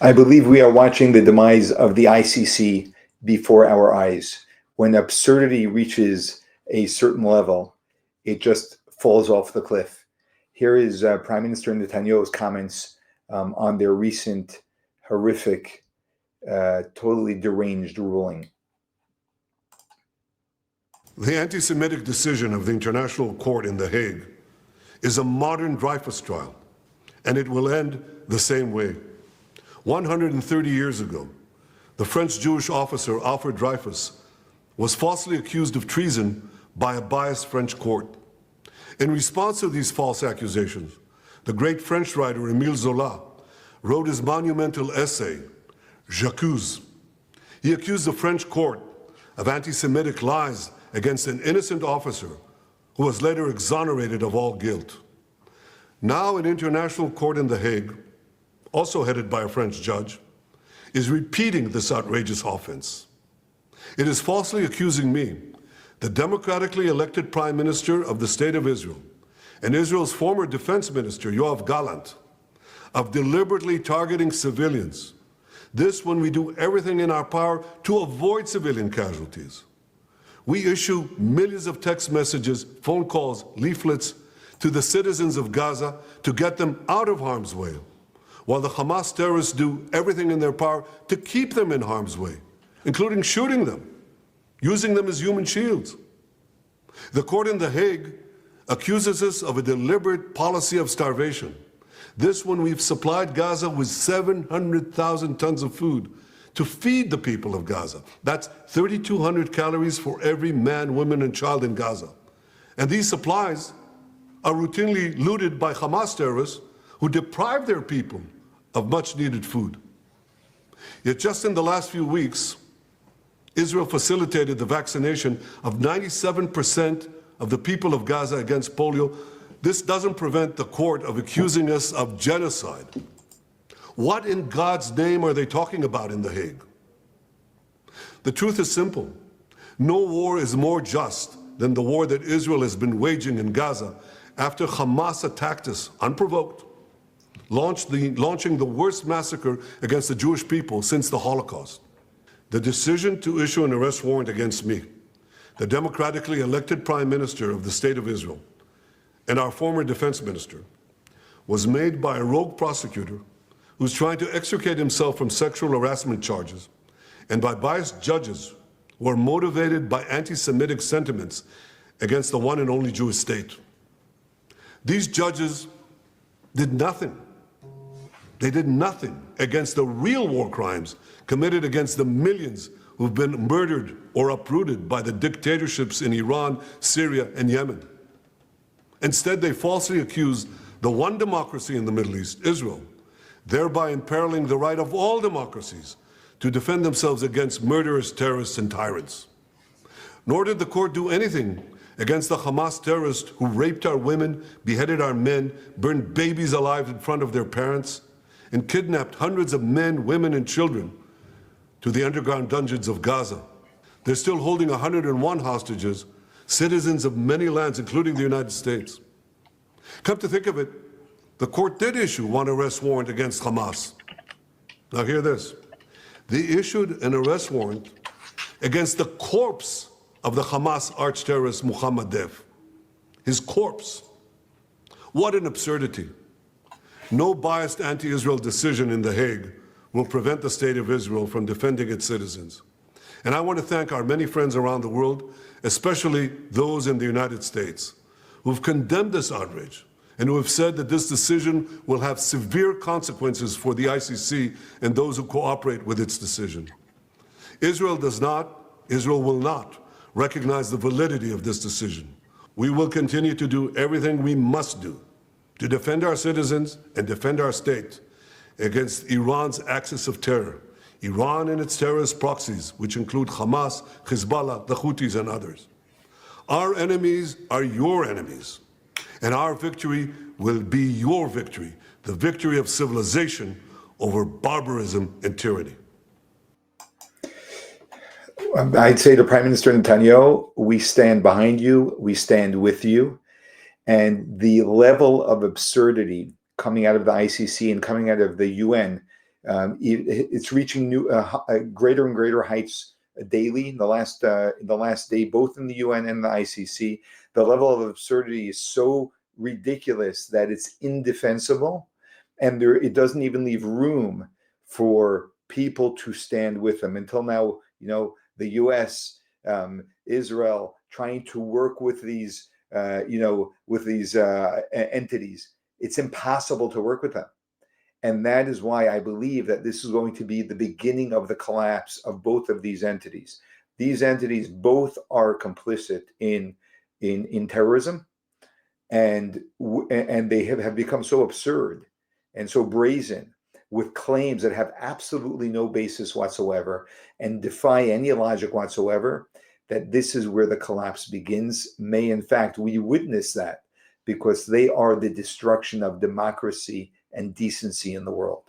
I believe we are watching the demise of the ICC before our eyes. When absurdity reaches a certain level, it just falls off the cliff. Here is Prime Minister Netanyahu's comments on their recent horrific, totally deranged ruling. The anti-Semitic decision of the International Court in The Hague is a modern Dreyfus trial, and it will end the same way. 130 years ago, the French Jewish officer Alfred Dreyfus was falsely accused of treason by a biased French court. In response to these false accusations, the great French writer Émile Zola wrote his monumental essay, J'accuse. He accused the French court of anti-Semitic lies against an innocent officer who was later exonerated of all guilt. Now an international court in The Hague, also headed by a French judge, is repeating this outrageous offense. It is falsely accusing me, the democratically elected Prime Minister of the State of Israel, and Israel's former Defense Minister, Yoav Gallant, of deliberately targeting civilians. This when we do everything in our power to avoid civilian casualties. We issue millions of text messages, phone calls, leaflets to the citizens of Gaza to get them out of harm's way, while the Hamas terrorists do everything in their power to keep them in harm's way, including shooting them, using them as human shields. The court in The Hague accuses us of a deliberate policy of starvation. This when we've supplied Gaza with 700,000 tons of food to feed the people of Gaza. That's 3,200 calories for every man, woman, and child in Gaza. And these supplies are routinely looted by Hamas terrorists who deprive their people of much-needed food. Yet just in the last few weeks, Israel facilitated the vaccination of 97% of the people of Gaza against polio. This doesn't prevent the court of accusing us of genocide. What in God's name are they talking about in The Hague? The truth is simple. No war is more just than the war that Israel has been waging in Gaza after Hamas attacked us unprovoked, launching the worst massacre against the Jewish people since the Holocaust. The decision to issue an arrest warrant against me, the democratically elected Prime Minister of the State of Israel, and our former Defense Minister, was made by a rogue prosecutor who's trying to extricate himself from sexual harassment charges, and by biased judges who are motivated by anti-Semitic sentiments against the one and only Jewish state. These judges did nothing. They did nothing against the real war crimes committed against the millions who've been murdered or uprooted by the dictatorships in Iran, Syria, and Yemen. Instead, they falsely accused the one democracy in the Middle East, Israel, thereby imperiling the right of all democracies to defend themselves against murderous terrorists and tyrants. Nor did the court do anything against the Hamas terrorists who raped our women, beheaded our men, burned babies alive in front of their parents, and kidnapped hundreds of men, women, and children to the underground dungeons of Gaza. They're still holding 101 hostages, citizens of many lands, including the United States. Come to think of it, the court did issue one arrest warrant against Hamas. Now hear this. They issued an arrest warrant against the corpse of the Hamas arch-terrorist Mohammed Dev. His corpse. What an absurdity. No biased anti-Israel decision in The Hague will prevent the State of Israel from defending its citizens. And I want to thank our many friends around the world, especially those in the United States, who've condemned this outrage and who have said that this decision will have severe consequences for the ICC and those who cooperate with its decision. Israel will not recognize the validity of this decision. We will continue to do everything we must do to defend our citizens and defend our state against Iran's axis of terror, Iran and its terrorist proxies, which include Hamas, Hezbollah, the Houthis, and others. Our enemies are your enemies, and our victory will be your victory, the victory of civilization over barbarism and tyranny. I'd say to Prime Minister Netanyahu, we stand behind you, we stand with you, and the level of absurdity coming out of the ICC and coming out of the UN It's reaching new, greater and greater heights daily. In the last day, both in the UN and the ICC, the level of absurdity is so ridiculous that it's indefensible, and it doesn't even leave room for people to stand with them. Until now, the U.S., Israel, trying to work with these, entities. It's impossible to work with them. And that is why I believe that this is going to be the beginning of the collapse of both of these entities. These entities both are complicit in terrorism, and they have become so absurd and so brazen, with claims that have absolutely no basis whatsoever and defy any logic whatsoever, that this is where the collapse begins. May, in fact, we witness that, because they are the destruction of democracy and decency in the world.